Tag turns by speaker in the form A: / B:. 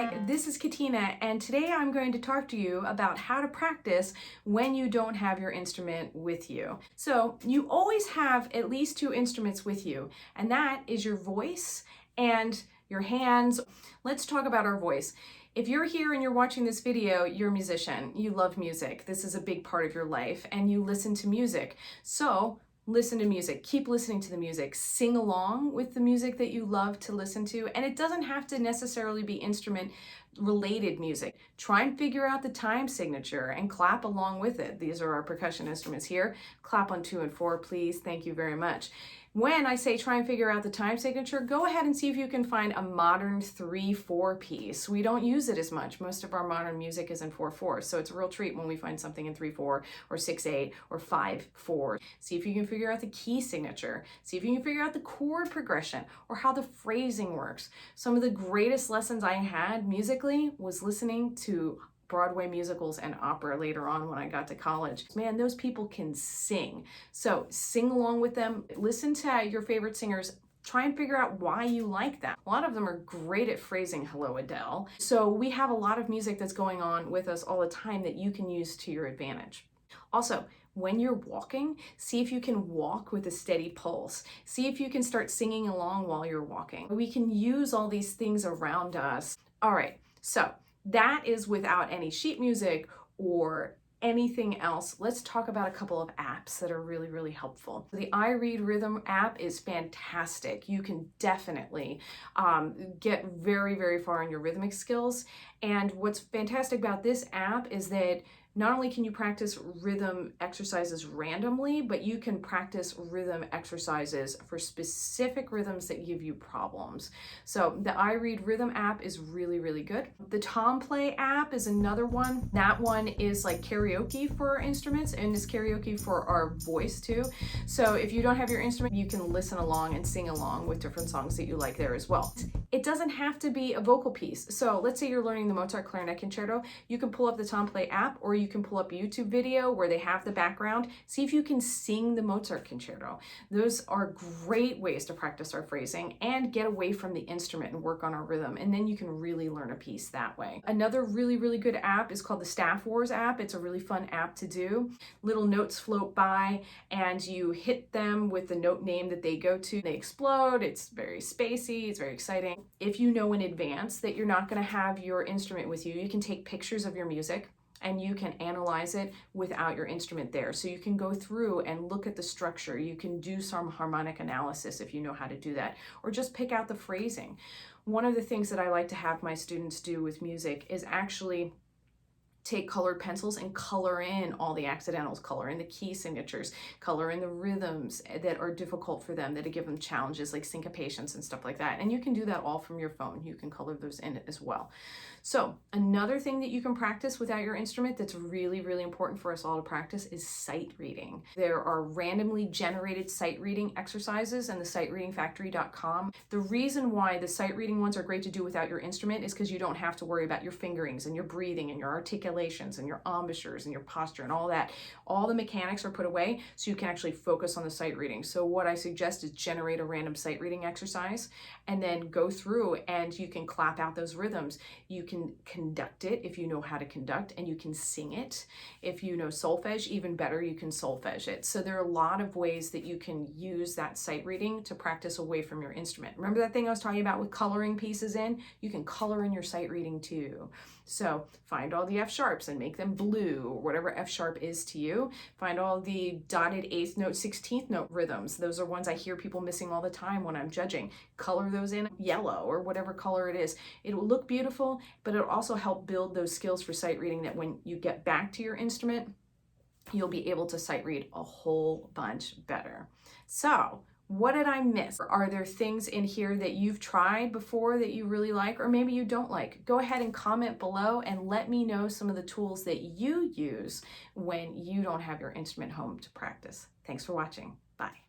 A: Hi, this is Catina, and today I'm going to talk to you about how to practice when you don't have your instrument with you. So you always have at least two instruments with you, and that is your voice and your hands. Let's talk about our voice. If you're here and you're watching this video, you're a musician. You love music. This is a big part of your life, and you listen to music. So listen to music, keep listening to the music, sing along with the music that you love to listen to, and it doesn't have to necessarily be instrument related music. Try and figure out the time signature and clap along with it. These are our percussion instruments here. Clap on 2 and 4, please. Thank you very much. When I say try and figure out the time signature, go ahead and see if you can find a modern 3/4 piece. We don't use it as much. Most of our modern music is in 4/4, so it's a real treat when we find something in 3/4 or 6/8 or 5/4. See if you can figure out the key signature. See if you can figure out the chord progression or how the phrasing works. Some of the greatest lessons I had musically was listening to Broadway musicals and opera later on when I got to college. Man, those people can sing. So sing along with them. Listen to your favorite singers. Try and figure out why you like them. A lot of them are great at phrasing, hello Adele. So we have a lot of music that's going on with us all the time that you can use to your advantage. Also, when you're walking, see if you can walk with a steady pulse. See if you can start singing along while you're walking. We can use all these things around us. All right, so that is without any sheet music or anything else. Let's talk about a couple of apps that are really, really helpful. The iRead app is fantastic. You can definitely get very, very far in your rhythmic skills. And what's fantastic about this app is that not only can you practice rhythm exercises randomly, but you can practice rhythm exercises for specific rhythms that give you problems. So the iRead app is really, really good. The TomPlay app is another one. That one is like karaoke for our instruments and is karaoke for our voice too. So if you don't have your instrument, you can listen along and sing along with different songs that you like there as well. It doesn't have to be a vocal piece. So let's say you're learning the Mozart Clarinet Concerto. You can pull up the TomPlay app, or you can pull up a YouTube video where they have the background. See if you can sing the Mozart Concerto. Those are great ways to practice our phrasing and get away from the instrument and work on our rhythm. And then you can really learn a piece that way. Another really, really good app is called the Staff Wars app. It's a really fun app to do. Little notes float by and you hit them with the note name that they go to. They explode. It's very spacey. It's very exciting. If you know in advance that you're not going to have your instrument with you, you can take pictures of your music and you can analyze it without your instrument there. So you can go through and look at the structure. You can do some harmonic analysis if you know how to do that, or just pick out the phrasing. One of the things that I like to have my students do with music is actually take colored pencils and color in all the accidentals, color in the key signatures, color in the rhythms that are difficult for them, that give them challenges like syncopations and stuff like that. And you can do that all from your phone. You can color those in as well. So another thing that you can practice without your instrument that's really, really important for us all to practice is sight reading. There are randomly generated sight reading exercises in the sightreadingfactory.com. The reason why the sight reading ones are great to do without your instrument is because you don't have to worry about your fingerings and your breathing and your articulations and your embouchures and your posture and all that. All the mechanics are put away so you can actually focus on the sight reading. So what I suggest is generate a random sight reading exercise and then go through and you can clap out those rhythms. You can conduct it if you know how to conduct, and you can sing it. If you know solfege, even better, you can solfege it. So there are a lot of ways that you can use that sight reading to practice away from your instrument. Remember that thing I was talking about with coloring pieces in? You can color in your sight reading too. So find all the F sharps and make them blue, or whatever F sharp is to you. Find all the dotted 8th note, 16th note rhythms. Those are ones I hear people missing all the time when I'm judging. Color those in yellow or whatever color it is. It will look beautiful, but it'll also help build those skills for sight reading that when you get back to your instrument, you'll be able to sight read a whole bunch better. So what did I miss? Are there things in here that you've tried before that you really like, or maybe you don't like? Go ahead and comment below and let me know some of the tools that you use when you don't have your instrument home to practice. Thanks for watching. Bye.